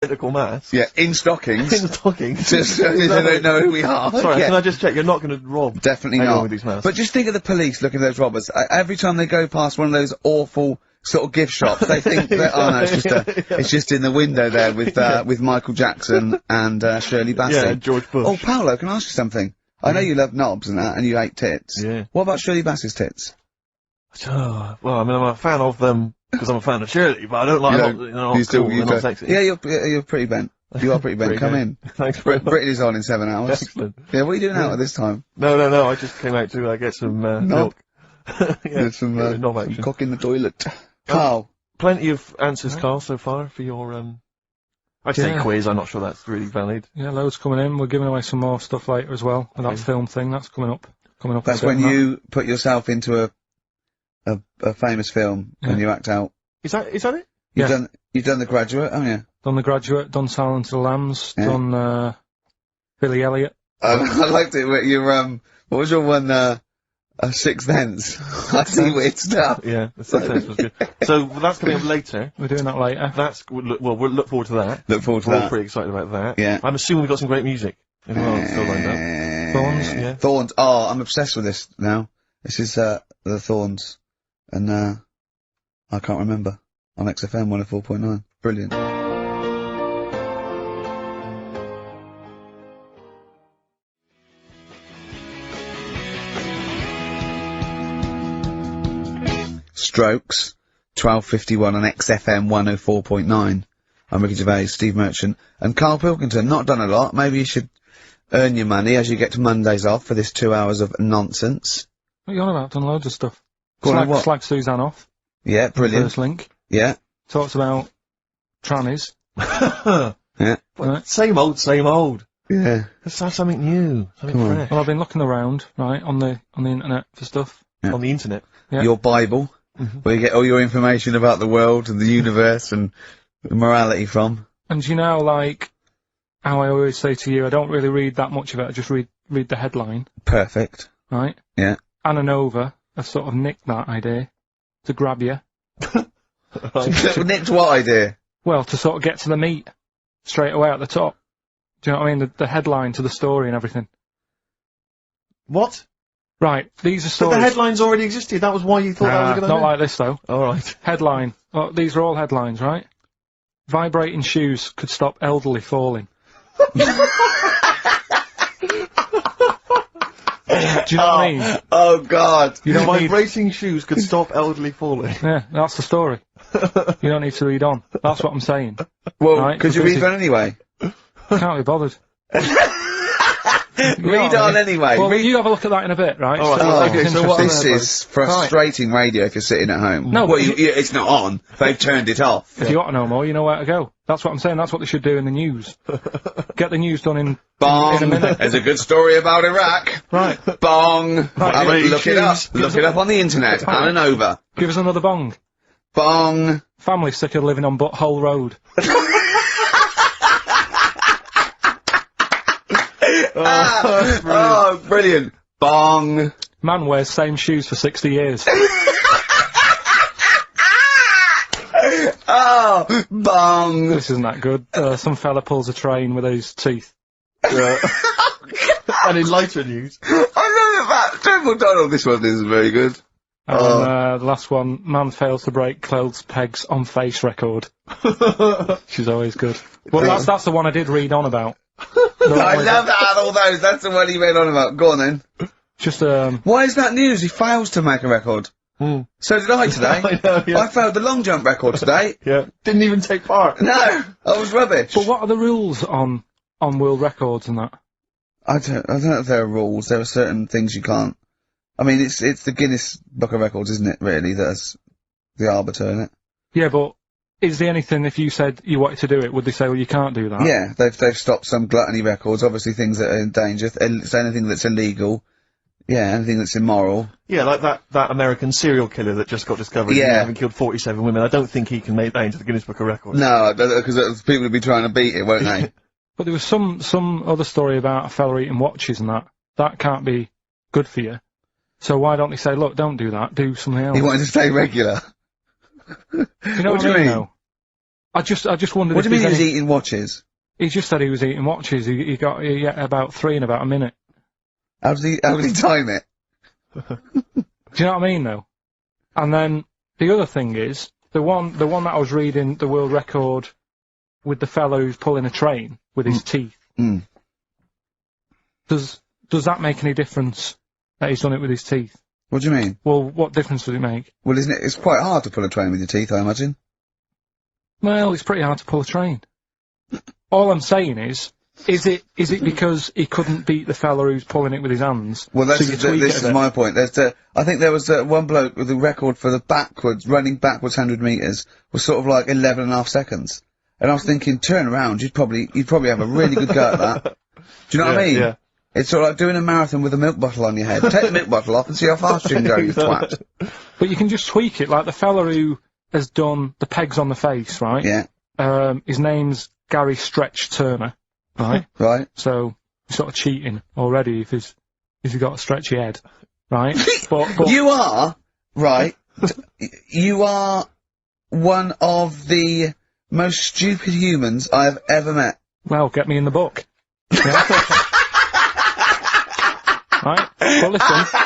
identical masks. Yeah, in stockings. In stockings. Just so they don't know who we are. Sorry, yeah. can I just check? You're not going to rob Definitely anyone not. with these masks. But just think of the police looking at those robbers. Every time they go past one of those awful sort of gift shops, they think that, oh no, it's just in the window there with Michael Jackson and Shirley Bassey. Yeah, George Bush. Oh, Paolo, can I ask you something? I know you love knobs and that, and you hate tits. Yeah. What about Shirley Bassey's tits? Well, I mean, I'm a fan of them because I'm a fan of Shirley, but I don't like them. They're not cool, they're not sexy. Yeah, you're pretty bent. You are pretty bent. Come in. Thanks very much. Britain is on in 7 hours. Excellent. Yeah, what are you doing out at this time? No, I just came out to get some milk. Get some cock in the toilet. Carl. Plenty of answers, Carl, so far for your, I'd say quiz, I'm not sure that's really valid. Yeah, loads coming in. We're giving away some more stuff later as well. And that film thing, that's coming up. That's when you put yourself into a famous film and you act out. Is that it? You've done The Graduate, haven't you? Done The Graduate, done Silence of the Lambs, done, Billy Elliot. I liked it, what was your one, Sixth Sense? I see weird stuff. Yeah, the Sixth Sense was good. So, that's coming up later. We're doing that later. We'll look forward to that. We're all pretty excited about that. Yeah. I'm assuming we've got some great music as well still lined up. Thorns? Yeah. Thorns. Oh, I'm obsessed with this now. This is, the Thorns. And, I can't remember. On XFM 104.9. Brilliant. Strokes, 12:51 on XFM 104.9. I'm Ricky Gervais, Steve Merchant, and Carl Pilkington. Not done a lot. Maybe you should earn your money as you get to Mondays off for this 2 hours of nonsense. What are you on about? Done loads of stuff. What? Slag Suzanne off. Yeah, brilliant. First link. Yeah. Talks about trannies. Yeah. Right. Same old. Yeah. Let's have something new. Something fresh. Well, I've been looking around, right, on the internet for stuff. Yeah. On the internet? Yeah. Your Bible, where you get all your information about the world and the universe and morality from. And you know, like, how I always say to you, I don't really read that much of it, I just read the headline. Perfect. Right? Yeah. Anna Nova have sort of nicked that idea to grab you. Nicked what idea? Well, to sort of get to the meat straight away at the top. Do you know what I mean? The headline to the story and everything. What? Right, these are stories. But the headlines already existed, that was why you thought that was a good idea? Not like this, though. Alright. Headline. Well, these are all headlines, right? Vibrating shoes could stop elderly falling. Do you know what I mean? Oh, God. You don't need... Vibrating shoes could stop elderly falling. Yeah, that's the story. You don't need to read on. That's what I'm saying. Well, right? could you read on anyway? Can't be bothered. Read on anyway. Well, you have a look at that in a bit, right? So this is frustrating radio if you're sitting at home. No, well, it's not on. They've turned it off. If you want to know more, you know where to go. That's what I'm saying. That's what they should do in the news. Get the news done in a minute. There's a good story about Iraq. Right. Bong. Right. Look it up. Look it up on the internet. Anna Nova. Give us another bong. Bong. Family sick of living on Butthole Road. Oh, brilliant. Bong. Man wears same shoes for 60 years. Oh, bong. This isn't that good. Some fella pulls a train with his teeth. And in lighter news. I love that. Triple Donald, this one is very good. And the last one, man fails to break clothes pegs on face record. She's always good. Well, that's the one I did read on about. I love that, all those. That's the one he read on about. Go on then. Just, Why is that news? He fails to make a record. So did I today. I know, yeah. I failed the long jump record today. Yeah. Didn't even take part. No, I was rubbish. But what are the rules on world records and that? I don't know if there are rules. There are certain things you can't. I mean, it's the Guinness Book of Records, isn't it, really, that's the arbiter, isn't it? Yeah, but is there anything, if you said you wanted to do it, would they say, well, you can't do that? Yeah, they've stopped some gluttony records, obviously things that are in danger, so anything that's illegal, yeah, anything that's immoral. Yeah, like that American serial killer that just got discovered, having killed 47 women. I don't think he can make that into the Guinness Book of Records. No, because people would be trying to beat it, won't they? But there was some other story about a fella eating watches and that. That can't be good for you. So why don't they say, look, don't do that, do something else? He wanted to stay regular. You know what I mean? I just wondered. What do if you mean he there's was eating watches? He just said he was eating watches. He ate about 3 in about a minute. How did he time it? Do you know what I mean, though? And then the other thing is the one that I was reading, the world record with the fellow who's pulling a train with his teeth. Mm. Does that make any difference that he's done it with his teeth? What do you mean? Well, what difference does it make? Well, isn't it? It's quite hard to pull a train with your teeth, I imagine. Well, it's pretty hard to pull a train. All I'm saying is it because he couldn't beat the fella who's pulling it with his hands? Well, this is my point. I think there was one bloke with the record for the running backwards 100 metres was sort of like 11.5 seconds. And I was thinking, turn around, you'd probably have a really good go at that. Do you know what I mean? Yeah. It's sort of like doing a marathon with a milk bottle on your head. Take the milk bottle off and see how fast you can go, you twat. But you can just tweak it, like the fella who has done the pegs on the face, right? Yeah. His name's Gary Stretch Turner, right? Right. So, he's sort of cheating already if he's got a stretchy head, right? but you are, right, you are one of the most stupid humans I have ever met. Well, get me in the book. Yeah. Right? Well, listen.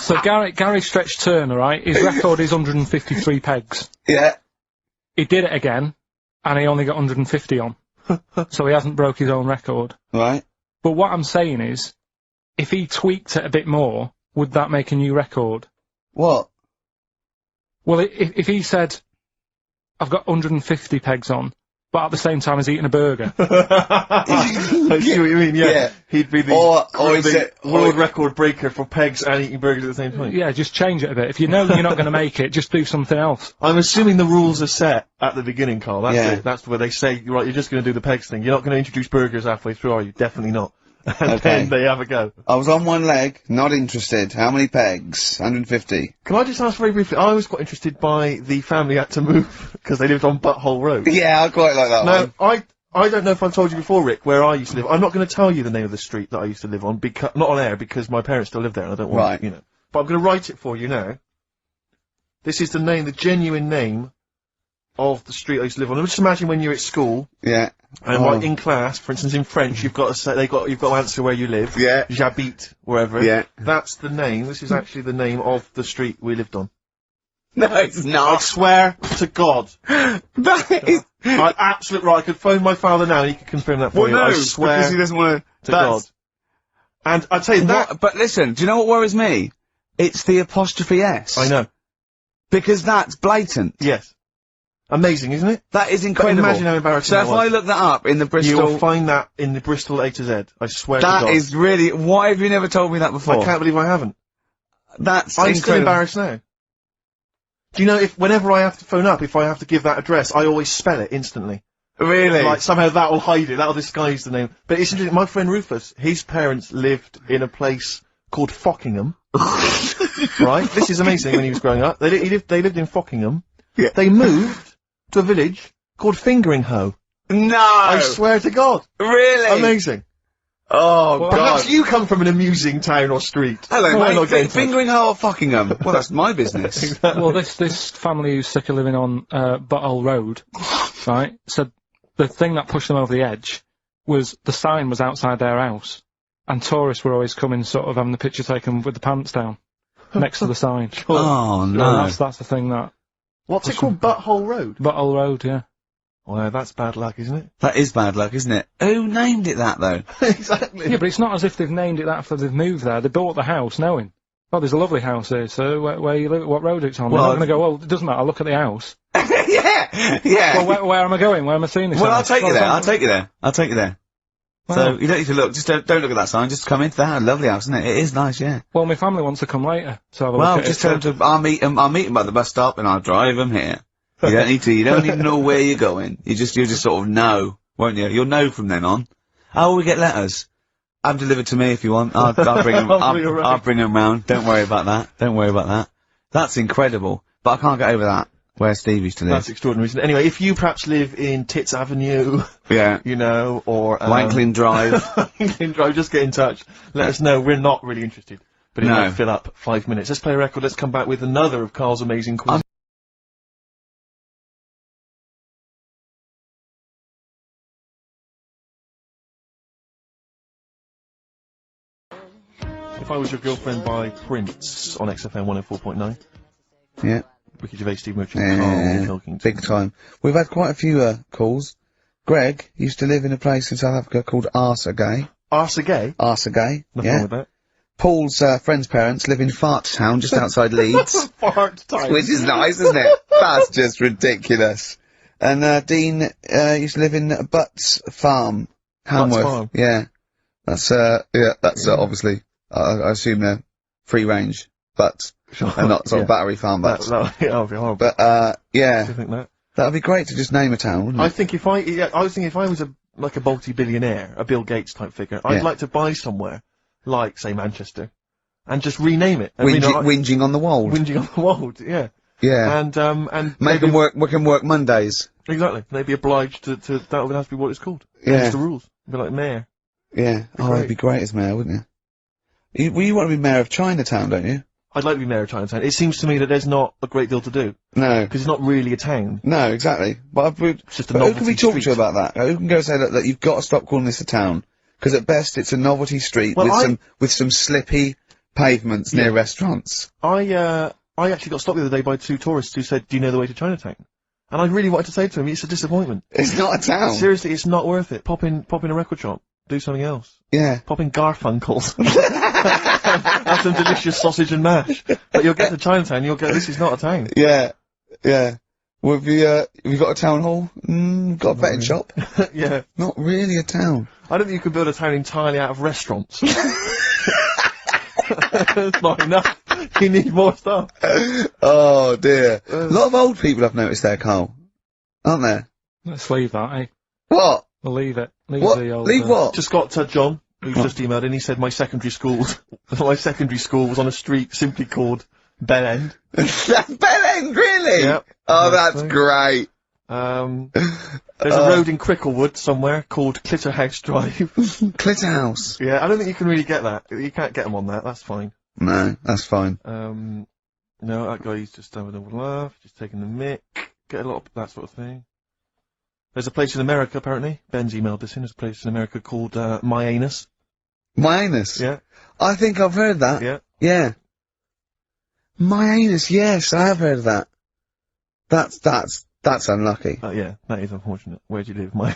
So Gary Stretch Turner, right, his record is 153 pegs. Yeah. He did it again, and he only got 150 on. So he hasn't broke his own record. Right. But what I'm saying is, if he tweaked it a bit more, would that make a new record? What? Well, if he said, I've got 150 pegs on, but at the same time as eating a burger. I see what you mean, yeah. He'd be the world record breaker for pegs and eating burgers at the same time. Yeah, just change it a bit. If you know you're not going to make it, just do something else. I'm assuming the rules are set at the beginning, Carl. That's it. That's where they say, right, you're just going to do the pegs thing. You're not going to introduce burgers halfway through, are you? Definitely not. And then they have a go. I was on one leg, not interested. How many pegs? 150. Can I just ask very briefly, I was quite interested by the family had to move, because they lived on Butthole Road. Yeah, I quite like that one. Now, I don't know if I've told you before, Rick, where I used to live. I'm not going to tell you the name of the street that I used to live on, not on air, because my parents still live there, and I don't want, you know. But I'm going to write it for you now. This is the genuine name of the street I used to live on. Just imagine when you're at school. Yeah. And like in class, for instance, in French, you've got to say, you've got to answer where you live. Yeah. J'habite, wherever. Yeah. That's the name. This is actually the name of the street we lived on. No, it's not. I swear to God. That is... I'm absolutely right. I could phone my father now and he could confirm that for you. I swear because he doesn't want to God. And I'd say that... But listen, do you know what worries me? It's the apostrophe S. I know. Because that's blatant. Yes. Amazing, isn't it? That is incredible. But imagine how embarrassing that was. So if I look that up in the Bristol... You'll find that in the Bristol A to Z. I swear to God. That is really... Why have you never told me that before? I can't believe I haven't. That's I'm incredible. still embarrassed now. Do you know, whenever I have to phone up, if I have to give that address, I always spell it instantly. Really? Like, somehow that'll hide it, that'll disguise the name. But it's interesting, my friend Rufus, his parents lived in a place called Fockingham. Right? This is amazing when he was growing up. They lived in Fockingham. Yeah. They moved to a village called Fingeringhoe. No! I swear to God. Really? Amazing. Oh, God. Perhaps you come from an amusing town or street. Hello, mate. Fingeringhoe or Fockingham? Well, that's my business. Exactly. Well, this family who's sick of living on Butthole Road, right, said the thing that pushed them over the edge was the sign was outside their house, and tourists were always coming sort of having the picture taken with the pants down, next to the sign. Oh, no. That's the thing that... What's it called? Butthole Road? Butthole Road, yeah. Well, that's bad luck, isn't it? That is bad luck, isn't it? Who named it that, though? Exactly. Yeah, but it's not as if they've named it that after they've moved there. They bought the house knowing, oh, there's a lovely house here, so where you live, what road it's on. Well, they're not going to go, well, it doesn't matter, look at the house. Yeah. Well, where am I going? Where am I seeing this Well, house? I'll take you there, I'll take you there. Well, so, you don't need to look, just don't look at that sign, just come into that lovely house, isn't it? It is nice, yeah. well, my family wants to come later, so have a Well, look at just it. tell them I'll meet them by the bus stop and I'll drive them here. You don't need to know where you're going. You'll just sort of know, won't you? You'll know from then on. Oh, we get letters. Have them delivered to me if you want. I'll bring them, I'll bring them round. Don't worry about that. That's incredible. But I can't get over that, where Steve used to live. That's extraordinary, isn't it? Anyway, if you perhaps live in Tits Avenue, yeah, you know, or, Wanklin Drive. Wanklin Drive, just get in touch. Let us know. We're not really interested. But it might fill up 5 minutes. Let's play a record. Let's come back with another of Carl's amazing quizzes. If I Was Your Girlfriend by Prince on XFM 104.9. Yeah. Ricky Gervais, Steve Merchant, KARL, Pilkington. Big time. We've had quite a few, calls. Greg used to live in a place in South Africa called Arsagay. Arsagay? Arsagay, Nothing wrong with that. Paul's, friend's parents live in Fart Town, just outside Leeds. Fart Town. Which is nice, isn't it? That's just ridiculous. And, Dean, used to live in Butts Farm, Hamworth. Butts Farm? Yeah. That's obviously, I assume they're free range butts. Sure. And not sort of battery farm butts. That would be horrible. But, yeah. Do you think that? That'd be great to just name a town, wouldn't it? I think if I was thinking if I was a multi-billionaire, a Bill Gates type figure, I'd like to buy somewhere, like, say, Manchester, and just rename it. Whinging on the wold. Whinging on the wold, yeah. Yeah. And make them work, we can work Mondays. Exactly. They'd be obliged to that would have to be what it's called. Yeah. That's the rules. Be like mayor. Yeah. Oh, it'd be great as mayor, wouldn't you? You want to be mayor of Chinatown, don't you? I'd like to be mayor of Chinatown. It seems to me that there's not a great deal to do. No. Because it's not really a town. No, exactly. But It's just a who can we talk street. to about that? Who can go say that you've got to stop calling this a town? Because at best it's a novelty street with some slippy pavements near restaurants. I actually got stopped the other day by 2 tourists who said, "Do you know the way to Chinatown?" And I really wanted to say to him, it's a disappointment. It's not a town. Seriously, it's not worth it. Pop in a record shop. Do something else. Yeah. Pop in Garfunkel's. Have some delicious sausage and mash. But you'll get to Chinatown, this is not a town. Yeah. Yeah. Well, have you got a town hall? Got a betting shop? Yeah. Not really a town. I don't think you could build a town entirely out of restaurants. It's not enough. You need more stuff. Oh dear. A lot of old people I've noticed there, Carl. Aren't there? Let's leave that, eh? What? We'll leave it. Leave What? the old... Leave what? Just got John, who's just emailed in. He said my secondary school was on a street simply called Bell End. That's Bell End, really? Yep. Oh, that's great. There's a road in Cricklewood somewhere called Clitterhouse Drive. Clitterhouse. Yeah, I don't think you can really get that. You can't get them on that. That's fine. No, that's fine. No, that guy's just having a laugh, just taking the mick, get a lot of that sort of thing. There's a place in America, apparently. Ben's emailed this in. There's a place in America called, My Anus. My Anus? Yeah. I think I've heard that. Yeah. Yeah. My Anus, yes, I have heard of that. That's unlucky. Yeah, that is unfortunate. Where do you live, My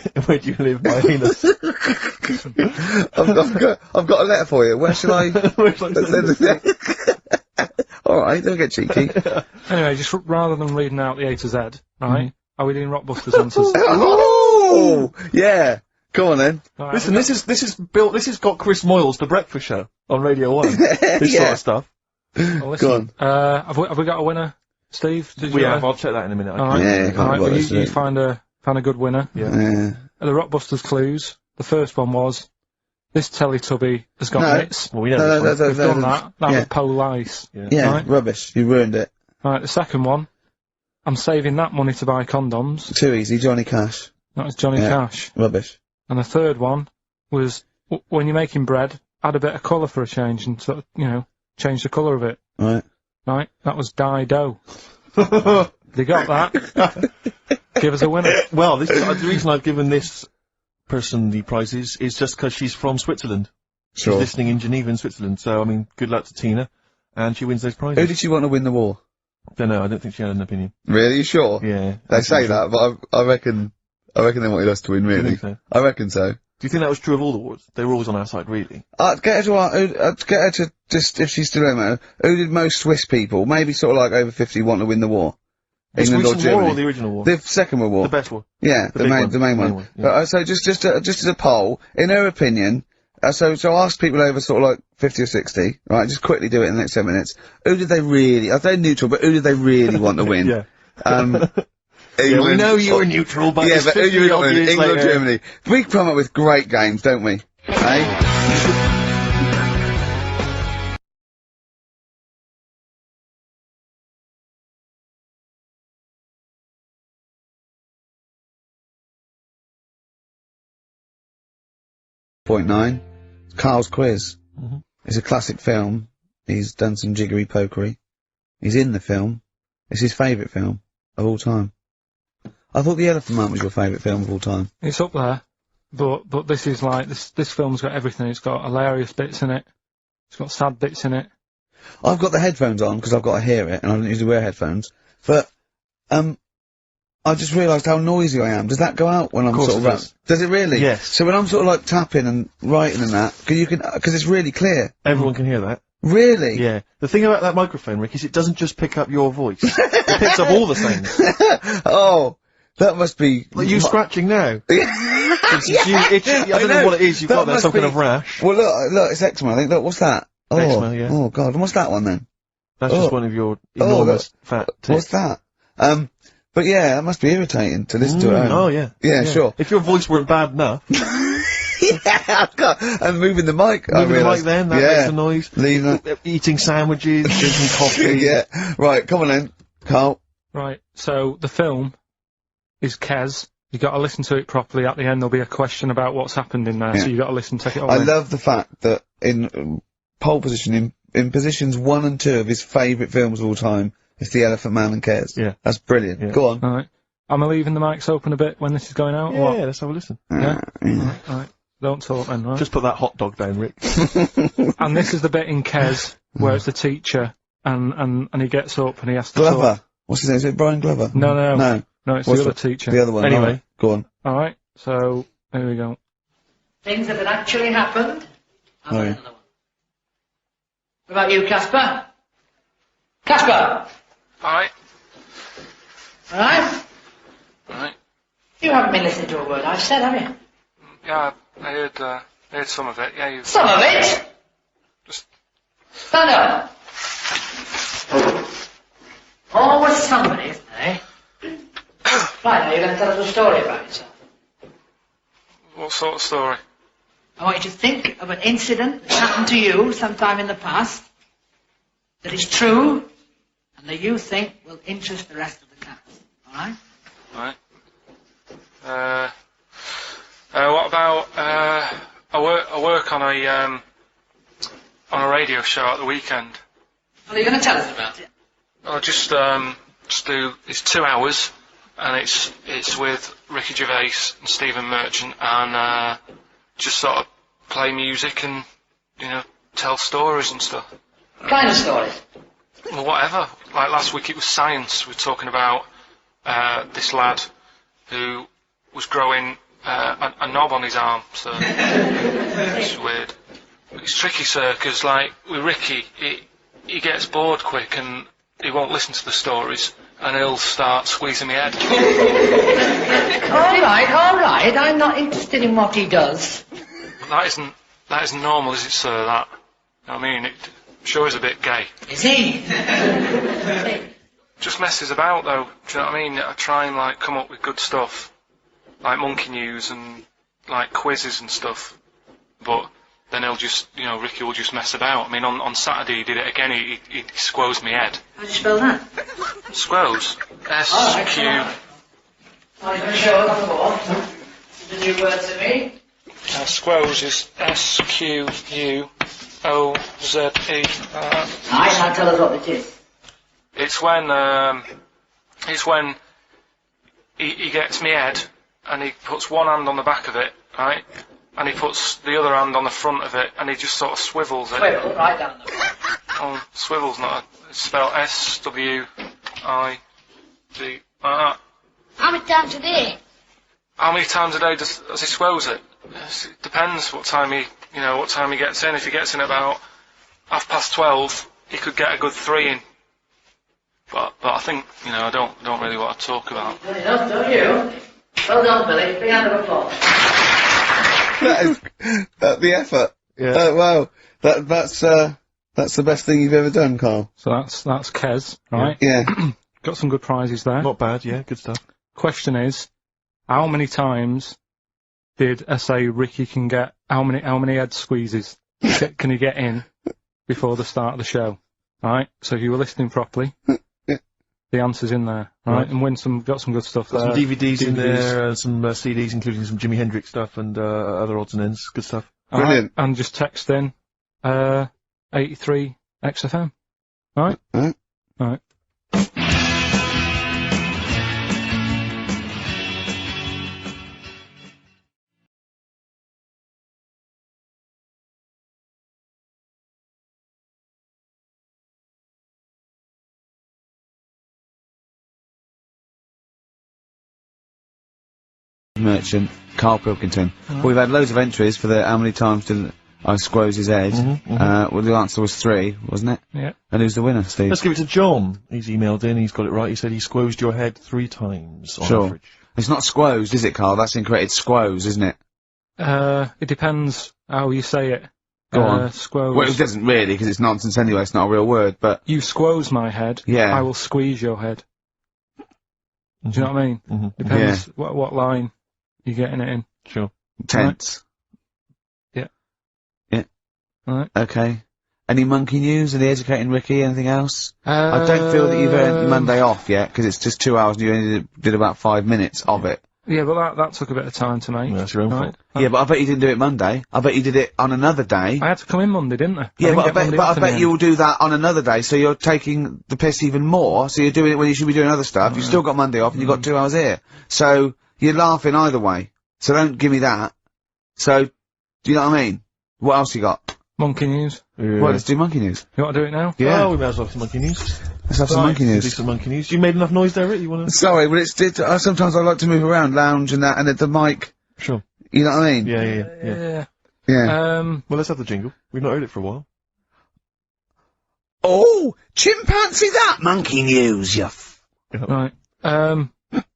Anus? I've got a letter for you. Where shall I? Alright, don't get cheeky. Anyway, just rather than reading out the A to Z, right? Are we doing Rockbusters answers? Oh! Yeah! Go on then. Right, Listen, this has got Chris Moyles, The Breakfast Show, on Radio 1. This sort of stuff. Well, listen, Go on. Have we got a winner, Steve? We have. I'll check that in a minute. Alright, Yeah, well, you find a good winner. Yeah. The Rockbusters clues. The first one was, this Teletubby has got mitts. Well, we know this one. We've done that. That was Police. Yeah, Right? rubbish. You ruined it. Right, the second one, I'm saving that money to buy condoms. Too easy, Johnny Cash. That was Johnny Cash. Rubbish. And the third one was, when you're making bread, add a bit of colour for a change and sort of, change the colour of it. Right. Right? That was Dido. They got that. Give us a winner. Well, the reason I've given this person the prizes is just because she's from Switzerland. Sure. She's listening in Geneva in Switzerland, so, I mean, good luck to Tina. And she wins those prizes. Who did she want to win the war? Don't know, I don't think she had an opinion. Really? You sure? Yeah. They say that, but I reckon they wanted us to win, really. Do you think so? I reckon so. Do you think that was true of all the wars? They were always on our side, really. I'd get her to just, if she's still around, who did most Swiss people, maybe sort of like over 50, want to win the war? The England or recent Germany? war or the original war? The Second World War. The best war. Yeah, the main one. Yeah. So just as a poll, in her opinion, so ask people over sort of like 50 or 60, right, just quickly do it in the next 10 minutes. Who did they really, they're neutral, but who did they really want to win? Yeah. England, we know you were neutral, but yeah, but who you got years England or later. Germany? We come up with great games, don't we? Eh? Point 9. Carl's Quiz. It's a classic film. He's done some jiggery pokery. He's in the film. It's his favourite film of all time. I thought The Elephant Man was your favourite film of all time. It's up there, but this is like, this film's got everything. It's got hilarious bits in it. It's got sad bits in it. I've got the headphones on because I've got to hear it, and I don't usually wear headphones. But I just realised how noisy I am. Does that go out when I'm sort of does. Does it really? Yes. So when I'm sort of like tapping and writing and that, because it's really clear. Everyone can hear that. Really? Yeah. The thing about that microphone, Rick, is it doesn't just pick up your voice. It picks up all the things. Oh, that must be. Like you scratching now. I don't know what it is. You've got there some kind of rash. Well, look, it's eczema. I think. Look, what's that? Oh, eczema, yeah. Oh God, and what's that one then? That's just one of your enormous fat tits. What's that? But yeah, that must be irritating to listen to it. Oh yeah. Yeah, sure. If your voice weren't bad enough. Yeah, I'm moving the mic. Moving the mic then, that makes a noise. Leaving it. Eating sandwiches, drinking coffee. Yeah. Right, come on then, Carl. Right, so the film is Kes. You got to listen to it properly. At the end, there'll be a question about what's happened in there, so you got to listen, take it all in. I love the fact that in pole position, in positions 1 and 2 of his favourite films of all time, it's The Elephant Man and Kes. Yeah. That's brilliant. Yeah. Go on. Alright. Am I leaving the mics open a bit when this is going out, or what? Yeah, let's have a listen. Yeah? Alright. Don't talk then, right? Just put that hot dog down, Rick. And this is the bit in Kes where it's the teacher, and he gets up and he has to Glover. talk. What's his name? Is it Brian Glover? No, it's What's the other teacher. The other one. Anyway. Right. Go on. Alright, so, here we go. Things that had actually happened. I've got Oh, yeah. another one. What about you, Casper? Casper! Alright. Alright? Alright. You haven't been listening to a word I've said, have you? Yeah, I heard some of it, yeah, you... Some of it? Just... Stand up. Always somebody, isn't there, eh? Right, now you're going to tell us a story about yourself. What sort of story? I want you to think of an incident that happened to you sometime in the past that is true and that you think will interest the rest of the class. Alright? Right. What about, I work on a radio show at the weekend. Well, are you going to tell us about it? I'll just do, it's 2 hours, and it's with Ricky Gervais and Stephen Merchant, and, just sort of play music and, tell stories and stuff. What kind of stories? Well, whatever. Like last week it was science. We were talking about, this lad who was growing, a knob on his arm, so it's weird. It's tricky, sir, because, like, with Ricky, he gets bored quick and he won't listen to the stories, and he'll start squeezing my head. All right, I'm not interested in what he does. That isn't normal, is it, sir, that? I mean, it sure is a bit gay. Is he? Just messes about, though, do you know what I mean? I try and, like, come up with good stuff, like monkey news and, like, quizzes and stuff, but then he'll just, Ricky will just mess about. I mean, on Saturday he did it again, he squoze me head. How do you spell that? Squoze? S-Q... I'm going to show us on the board. It's a new word to me. Squoze is S-Q-U-O-Z-E. Right, now tell us what it is. It's when he gets me head and he puts one hand on the back of it, right? And he puts the other hand on the front of it and he just sort of swivels it. Swivel, right down the bottom. Oh, swivel's not it's spelled S-W-I-V-R. How many times a day? How many times a day does he swells it? It depends what time he gets in. If he gets in about 12:30, he could get a good 3 in. But I think, I don't really want to talk about. Good enough, don't you? Well done, Billy. Big hand of applause. The effort. Yeah. Wow. That's the best thing you've ever done, Carl. So that's Kes, right? Yeah. Got some good prizes there. Not bad, yeah, good stuff. Question is, how many times did I say Ricky can get, how many head squeezes can he get in before the start of the show? Right? So if you were listening properly, the answer's in there, right? And got some good stuff there. Some DVDs in there, some CDs, including some Jimi Hendrix stuff and other odds and ends. Good stuff. Brilliant. And just text in 83 XFM. All right? Merchant, Karl Pilkington. We've had loads of entries for the how many times did I squoze his head. Well, the answer was 3, wasn't it? Yeah. And who's the winner, Steve? Let's give it to John. He's emailed in, he's got it right. He said he squozed your head 3 times on average. It's not squozed, is it, Karl? That's incorrect. It's squoze, isn't it? It depends how you say it. Go on. Squoze. Well, it doesn't really, because it's nonsense anyway. It's not a real word, but... You squoze my head. Yeah. I will squeeze your head. Do you know what I mean? Depends what line you're getting it in. Sure. Tense. Yeah. Yeah. Alright. Okay. Any monkey news? Any educating Ricky? Anything else? I don't feel that you've earned Monday off yet, because it's just 2 hours and you only did about 5 minutes of it. Yeah, but that took a bit of time to make. Yeah, that's your own fault. Yeah, but I bet you didn't do it Monday. I bet you did it on another day. I had to come in Monday, didn't I? Yeah, but I bet you'll do that on another day, so you're taking the piss even more, so you're doing it when you should be doing other stuff. You've still got Monday off and you've got 2 hours here. So, you're laughing either way. So don't give me that. So, do you know what I mean? What else you got? Monkey news. Yeah. Well, let's do monkey news. You want to do it now? Yeah. Oh, we might as well have some monkey news. Let's have some monkey Do news. some monkey news. You made enough noise there, Rick? You wanna... Sorry, but sometimes I like to move around, lounge and that, and at the mic, Sure. you know what I mean? Yeah. Yeah. Well, let's have the jingle. We've not heard it for a while. Oh! Chimpanzee that! Monkey news, you Right. I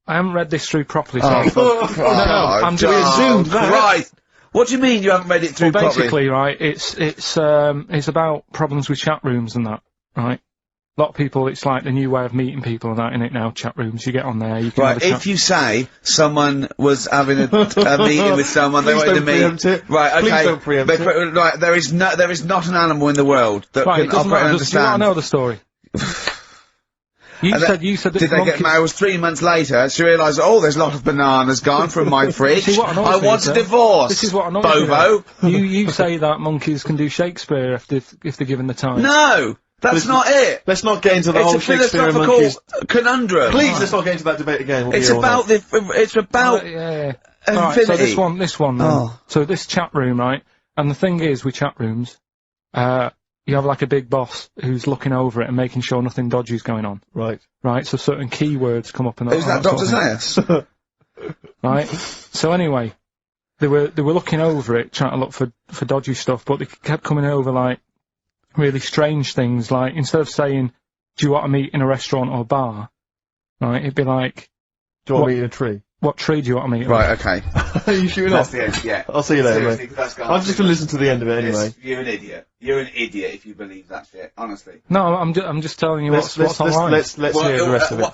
haven't read this through properly, so I'm just assumed that. Right! What do you mean you haven't read it through basically, properly? right, it's about problems with chat rooms and that, right? A lot of people, it's like the new way of meeting people and that, in it now, chat rooms, you get on there, you can have a chat. If you say someone was having a meeting with someone, they Please wanted to don't meet... preempt it. Right, okay. Please don't preempt it. Right, there is not an animal in the world that Right, can it doesn't operate and matter, do you want understand. to know the story? You said that Did they get married? It was 3 months later, she realised, oh, there's a lot of bananas gone from my fridge. See, what annoys I me want is a that- divorce. This is what annoys Bovo. me. You say that monkeys can do Shakespeare if they're given the time. No! That's not it! Let's not get into the whole It's a Shakespeare and philosophical monkeys. conundrum. Please, let's not get into that debate again. It's about it's about Yeah. infinity. Alright, so this one then. Oh. So this chat room, right? And the thing is, with chat rooms, you have like a big boss who's looking over it and making sure nothing dodgy's going on. Right. Right, so certain keywords come up and Who's that, Dr. Zayas? Right? So anyway, they were looking over it, trying to look for dodgy stuff, but they kept coming over like really strange things, like instead of saying, do you want to meet in a restaurant or bar? Right, it'd be like, Do you want me in a tree? what tree do you want to meet in? Right, okay. Are you shooting That's off? the end, yeah. I'll see you later, Seriously, mate. 'cause that's gone I'm just going to listen to the end of it anyway. You're an idiot. You're an idiot if you believe that shit, honestly. No, I'm just telling you what's online. Let's hear the rest of it.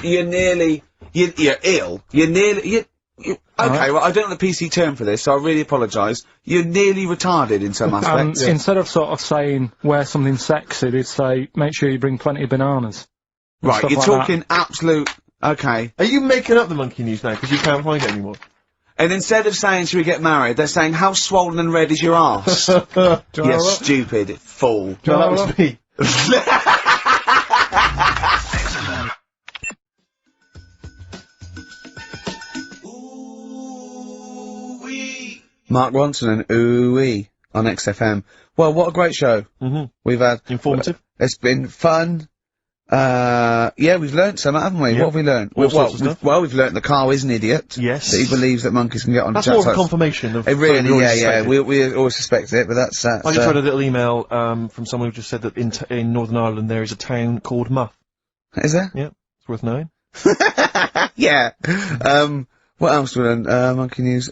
You're nearly, you're ill. Okay, well, I don't know the PC term for this, so I really apologise. You're nearly retarded in some aspects. Instead of sort of saying wear something sexy, they'd say make sure you bring plenty of bananas. and Right, stuff you're like talking absolute, okay. Are you making up the monkey news now because you can't find it anymore? And instead of saying, should we get married, they're saying, how swollen and red is your arse? You stupid fool. No, that was me. Mark Ronson and Ooh-wee on XFM. Well, what a great show. We've had... Informative. It's been fun. Yeah, we've learnt some, haven't we? Yep. What have we learnt? All sorts of stuff. We've learnt that Carl is an idiot. Yes. That he believes that monkeys can get on That's chat more of a sites. confirmation of... It really, we already yeah. suspected. We always suspect it, but that's I just read a little email from someone who just said that in Northern Ireland there is a town called Muff. Is there? Yeah, it's worth knowing. Yeah. What else do we learn? Monkey news.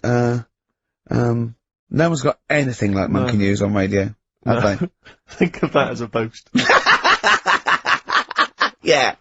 No one's got anything like monkey news on radio, have they? Think of that as a boast. Yeah.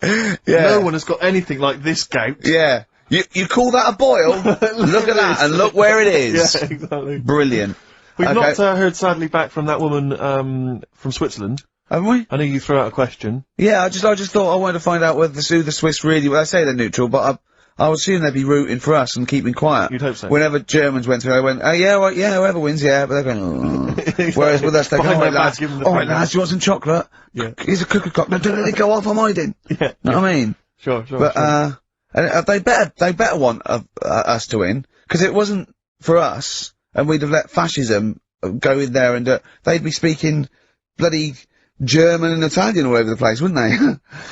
No one has got anything like this gout. Yeah. You call that a boil? Look at that, and look where it is. Yeah, exactly. Brilliant. We've Okay. not heard sadly back from that woman from Switzerland. Haven't we? I know you threw out a question. Yeah, I just thought I wanted to find out who the Swiss really were. I say they're neutral, but I would assume they'd be rooting for us and keeping quiet. You'd hope so. Whenever Germans went through, I went, oh yeah, well, yeah, whoever wins, yeah, but they're going, oh. Whereas with us, they're going, Behind alright their back, lads, give them the alright front lads, you want some chocolate? Yeah. Here's a cookie cock, now don't let it go off, I'm hiding. Yeah. Know what I mean? Sure. But, and they better want us to win, because it wasn't for us, and we'd have let fascism go in there and, they'd be speaking bloody German and Italian all over the place, wouldn't they?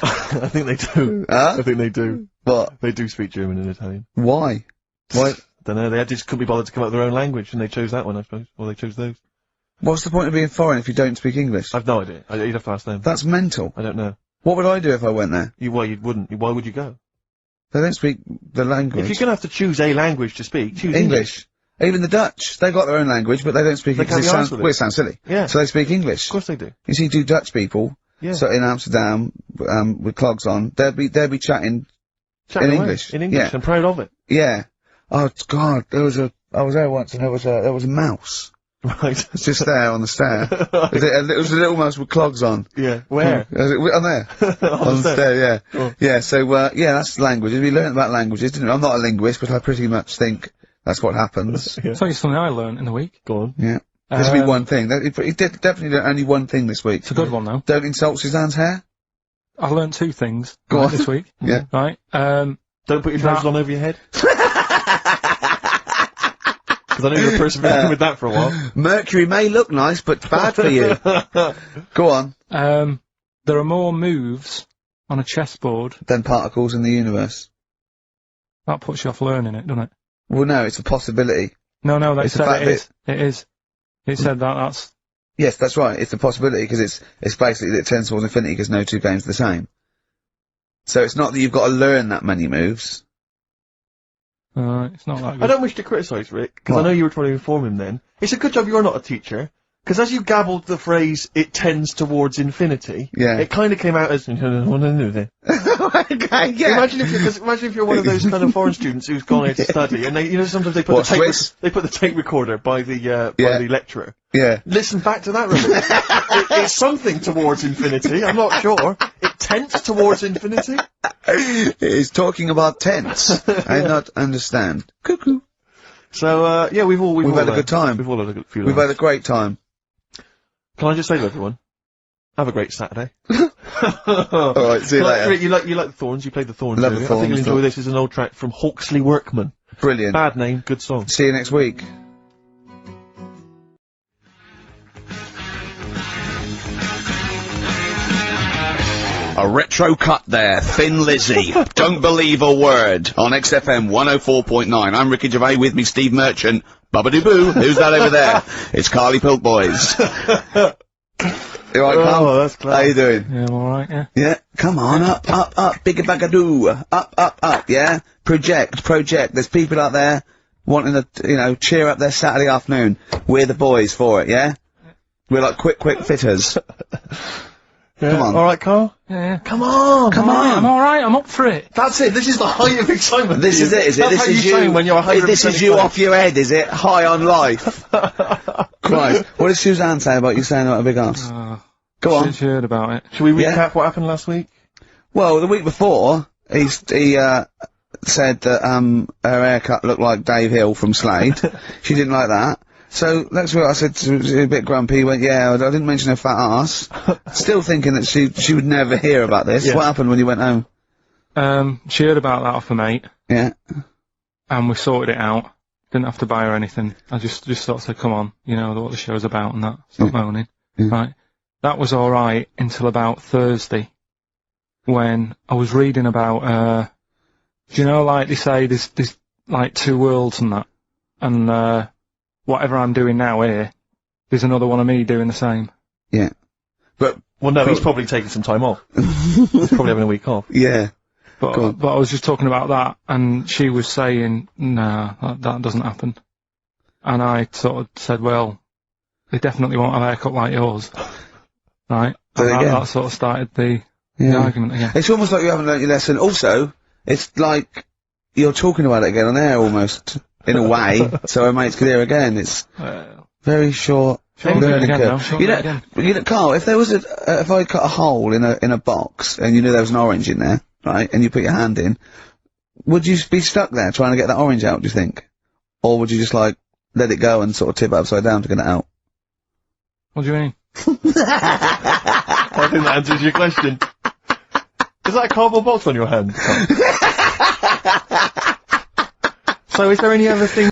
I think they do. Huh? I think they do. What? They do speak German and Italian. Why? Why? Don't know, they just couldn't be bothered to come up with their own language, and they chose that one, I suppose. Or they chose those. What's the point of being foreign if you don't speak English? I've no idea. You'd have to ask them. That's mental. I don't know. What would I do if I went there? Well, you wouldn't. Why would you go? They don't speak the language. If you're gonna have to choose a language to speak, choose English. Even the Dutch, they've got their own language, but they don't speak it because it sounds silly. Yeah. So they speak English. Of course they do. You see, Dutch people, Yeah. so in Amsterdam, with clogs on, they'll be chatting Chatting in away. English. In English. Yeah. I'm proud of it. Yeah. Oh God, I was there once and there was a mouse. Right. It's just there on the stair. It was a little mouse with clogs on. Yeah. Where? On there. On the stair, yeah. Oh. Yeah, so, yeah, that's language. We learned about languages, didn't we? I'm not a linguist, but I pretty much think that's what happens. Yeah. I'll tell you something I learned in the week. Go on. Yeah. This will be one thing. He did definitely learn only one thing this week. It's a good one, though. Don't insult Suzanne's hair. I learned 2 things Go on. this week. Yeah. Right? Don't put your trousers on over your head. Because I know you're a person who's been with that for a while. Mercury may look nice, but bad for you. Go on. There are more moves on a chessboard. Then particles in the universe. That puts you off learning it, doesn't it? Well, no, it's a possibility. No, they It's the said fact it is. It is. It said that's... Yes, that's right. It's a possibility because it's basically that it tends towards infinity because no two games are the same. So it's not that you've got to learn that many moves. It's not that good. I don't wish to criticise Rick, because I know you were trying to inform him then. It's a good job you're not a teacher, because as you gabbled the phrase, it tends towards infinity, Yeah. it kind of came out as, okay, yeah. Imagine if you're one of those kind of foreign students who's gone here to study, and they, sometimes they put they put the tape recorder by the lecturer. Yeah. Listen back to that, remember? It's something towards infinity, I'm not sure. It tends towards infinity. It's talking about tense. I not understand. Cuckoo. So, yeah, we've all had a good time. We've all had a good few We've had a great time. Can I just say to everyone, have a great Saturday. Alright, see you later. Rick, you like the Thorns, you played the Thorns. Love the I think Thorns, you'll enjoy this. It's an old track from Hawksley Workman. Brilliant. Bad name, good song. See you next week. A retro cut there, Thin Lizzy. Don't believe a word. On XFM 104.9. I'm Ricky Gervais, with me Steve Merchant. Bubba-doo-boo, who's that over there? It's Carly Pilk Boys. You alright, Carl? Oh, that's clever. How you doing? Yeah, I'm alright, yeah. Yeah, come on, up, bigga bagadoo, up, yeah? Project. There's people out there wanting to, cheer up their Saturday afternoon. We're the boys for it, yeah? We're like quick fitters. Yeah. Come on. Alright, Carl? Yeah. Come on! I'm alright, I'm up for it. That's it, this is the height of excitement. This is it, is it? That's This how is you sound when you're 100% This is you excited. off your head, is it? High on life. Christ. What did Suzanne say about you saying about a big ass? Go on. She heard about it. Should we recap Yeah. what happened last week? Well, the week before, he said that, her haircut looked like Dave Hill from Slade. She didn't like that. So, next week I said she was a bit grumpy, he went, yeah, I didn't mention her fat ass. Still thinking that she would never hear about this. Yeah. What happened when you went home? She heard about that off her mate, Yeah. and we sorted it out. Didn't have to buy her anything. I just sort of said, come on, you know what the show's about and that. Stop moaning. Yeah. Right. That was alright until about Thursday, when I was reading about, do you know, like they say, there's like 2 worlds and that, and, whatever I'm doing now here, there's another one of me doing the same. Yeah. But, Well, no, he's probably taking some time off. He's probably having a week off. yeah. But I was just talking about that, and she was saying, nah, that doesn't happen. And I sort of said, well, they definitely won't have a haircut like yours. Right? So And again. that sort of started the argument again. It's almost like you haven't learnt your lesson. Also, it's like you're talking about it again on air almost, in a way, so our mates could hear again. It's very short. Shall we do it learning again curve. now? Shall we do it again? You know, Carl, if there was if I cut a hole in a box and you knew there was an orange in there, right, and you put your hand in, would you be stuck there trying to get that orange out, do you think? Or would you just, like, let it go and sort of tip it upside down to get it out? What do you mean? I think that answers your question. Is that a cardboard box on your hand? So is there any other thing